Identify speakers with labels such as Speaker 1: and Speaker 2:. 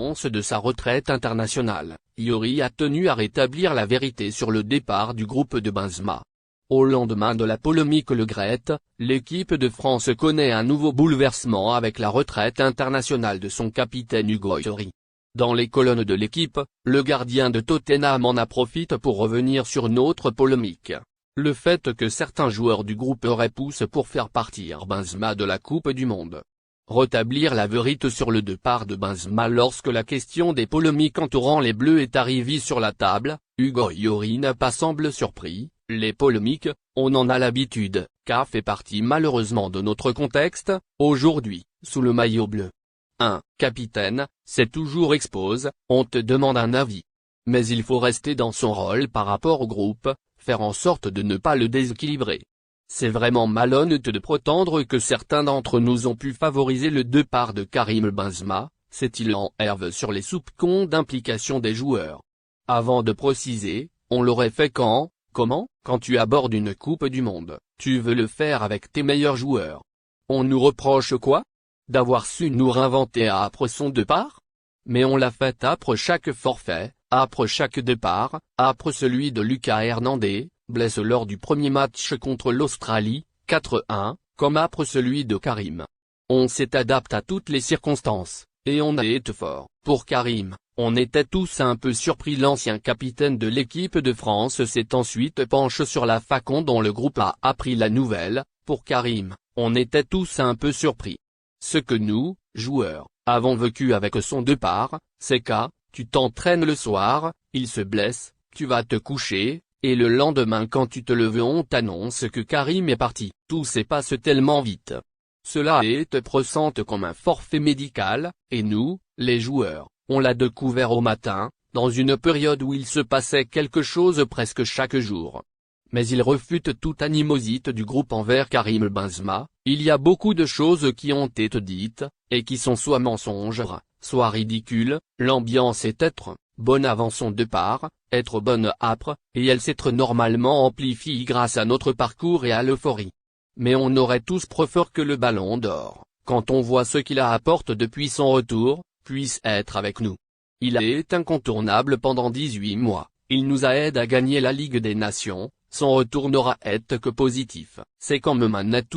Speaker 1: l'annonce de sa retraite internationale, Yori a tenu à rétablir la vérité sur le départ du groupe de Benzema. Au lendemain de la polémique Le Graët, l'équipe de France connaît un nouveau bouleversement avec la retraite internationale de son capitaine Hugo Lloris. Dans les colonnes de l'équipe, le gardien de Tottenham en profite pour revenir sur une autre polémique. Le fait que certains joueurs du groupe repoussent pour faire partir Benzema de la Coupe du Monde. Rétablir la vérité sur le départ de Benzema lorsque la question des polémiques entourant les Bleus est arrivée sur la table, Hugo Lloris n'a pas semblé surpris. Les polémiques, on en a l'habitude, car fait partie malheureusement de notre contexte, aujourd'hui, sous le maillot bleu. Capitaine, c'est toujours expose, on te demande un avis. Mais il faut rester dans son rôle par rapport au groupe, faire en sorte de ne pas le déséquilibrer. C'est vraiment malhonnête de prétendre que certains d'entre nous ont pu favoriser le départ de Karim Benzema, c'est-il en herve sur les soupçons d'implication des joueurs. Avant de préciser, on l'aurait fait quand? Comment? Quand tu abordes une Coupe du Monde, tu veux le faire avec tes meilleurs joueurs. On nous reproche quoi? D'avoir su nous réinventer après son départ? Mais on l'a fait après chaque forfait, après chaque départ, après celui de Lucas Hernandez, blessé lors du premier match contre l'Australie, 4-1, comme après celui de Karim. On s'est adapté à toutes les circonstances, et on a été fort. Pour Karim, on était tous un peu surpris. L'ancien capitaine de l'équipe de France s'est ensuite penché sur la façon dont le groupe a appris la nouvelle. Pour Karim, on était tous un peu surpris. Ce que nous, joueurs, avons vécu avec son départ, c'est qu'à, tu t'entraînes le soir, il se blesse, tu vas te coucher, et le lendemain quand tu te leves on t'annonce que Karim est parti. Tout se passe tellement vite. Cela est pressenti comme un forfait médical, et nous, les joueurs, on l'a découvert au matin, dans une période où il se passait quelque chose presque chaque jour. Mais il refute toute animosité du groupe envers Karim Benzema. Il y a beaucoup de choses qui ont été dites, et qui sont soit mensonges, soit ridicules. L'ambiance est être bonne avant son départ, être bonne après, et elle s'être normalement amplifiée grâce à notre parcours et à l'euphorie. Mais on aurait tous préféré que le Ballon d'Or, quand on voit ce qu'il apporte depuis son retour, puisse être avec nous. Il est incontournable pendant 18 mois, il nous aide à gagner la Ligue des Nations, son retour n'aura été que positif. C'est quand même un atout.